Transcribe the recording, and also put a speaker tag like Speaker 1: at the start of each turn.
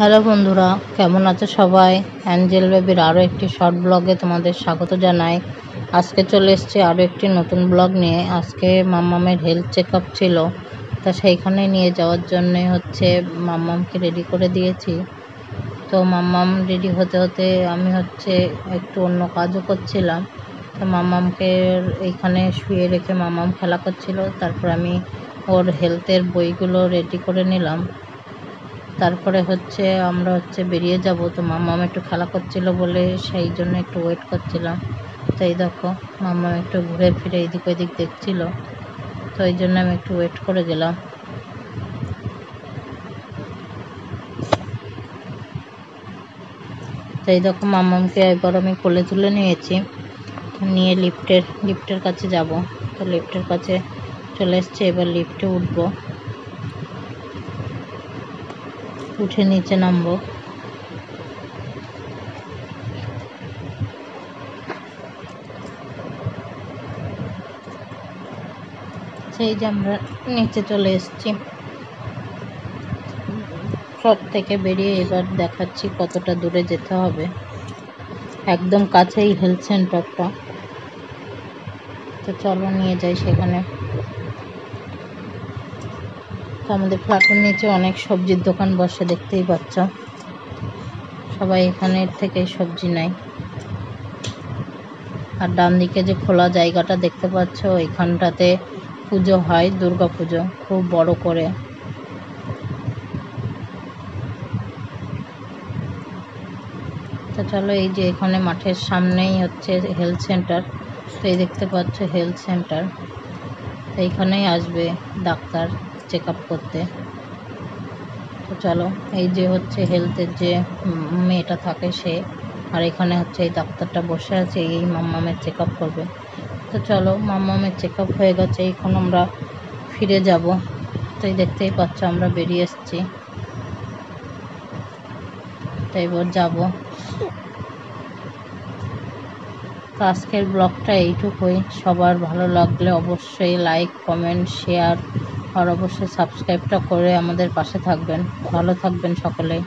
Speaker 1: Hello বন্ধুরা, কেমন আছো সবাই? অ্যাঞ্জেল বেবির আরও একটি শর্ট ব্লগে তোমাদের স্বাগত জানাই। আজকে চলে এসেছি আরও একটি নতুন ব্লগ নিয়ে। আজকে মাম্মামের হেলথ চেক আপ ছিল, তা সেইখানে নিয়ে যাওয়ার জন্যে মাম্মামকে রেডি করে দিয়েছি। তো মাম্মাম রেডি হতে হতে আমি একটু অন্য কাজও করছিলাম। তো মাম্মামকে এইখানে শুয়ে রেখে মাম্মাম খেলা করছিল। তারপর আমি ওর হেলথের বইগুলো রেডি করে নিলাম। তারপরে আমরা বেরিয়ে যাব। তো মাম্মাম একটু খেলা করছিল বলে সেই জন্য একটু ওয়েট করছিলাম। তো এই দেখো, মাম্মাম একটু ঘুরে ফিরে এদিক ওদিক দেখছিল, তো এই জন্য আমি একটু ওয়েট করে গেলাম। তো এই দেখো, মাম্মামকে এবার আমি কোলে তুলে নিয়েছি, নিয়ে লিফটের কাছে যাব। তো লিফটের কাছে চলে এসছে, এবার লিফটে উঠবো, উঠে নিচে নামবো। সেই যে আমরা নিচে চলে এসেছি। সব থেকে বেরিয়ে এবার দেখাচ্ছি কতটা দূরে যেতে হবে। একদম কাছেই হেলথ সেন্টারটা। তো চলো নিয়ে যাই সেখানে। তো আমাদের ফ্ল্যাটের নিচে অনেক সবজির দোকান বসে, দেখতেই পাচ্ছ। সবাই এখানের থেকে সবজি নেয়। আর ডান দিকে যে খোলা জায়গাটা দেখতে পাচ্ছ, এখানটাতে পুজো হয়, দুর্গা পুজো খুব বড় করে। তো চলো, এই যে এখানে মাঠের সামনেই হেলথ সেন্টার। তো এই দেখতে পাচ্ছ হেলথ সেন্টার। এইখানেই আসবে ডাক্তার চেক আপ করতে। তো চলো, এই যে হেলথের যে মেয়েটা থাকে সে, আর এখানে এই ডাক্তারটা বসে আছে, এই মাম্মামের চেক আপ করবে। তো চলো, মাম্মামের চেক আপ হয়ে গেছে, এখন আমরা ফিরে যাব। তো এই দেখতেই পাচ্ছ আমরা বেরিয়ে এসেছি। তো এবার যাবো। তো আজকের ব্লগটা এইটুকুই। সবার ভালো লাগলে অবশ্যই লাইক, কমেন্ট, শেয়ার আর অবশ্যই সাবস্ক্রাইবটা করে আমাদের পাশে থাকবেন। ভালো থাকবেন সকলে।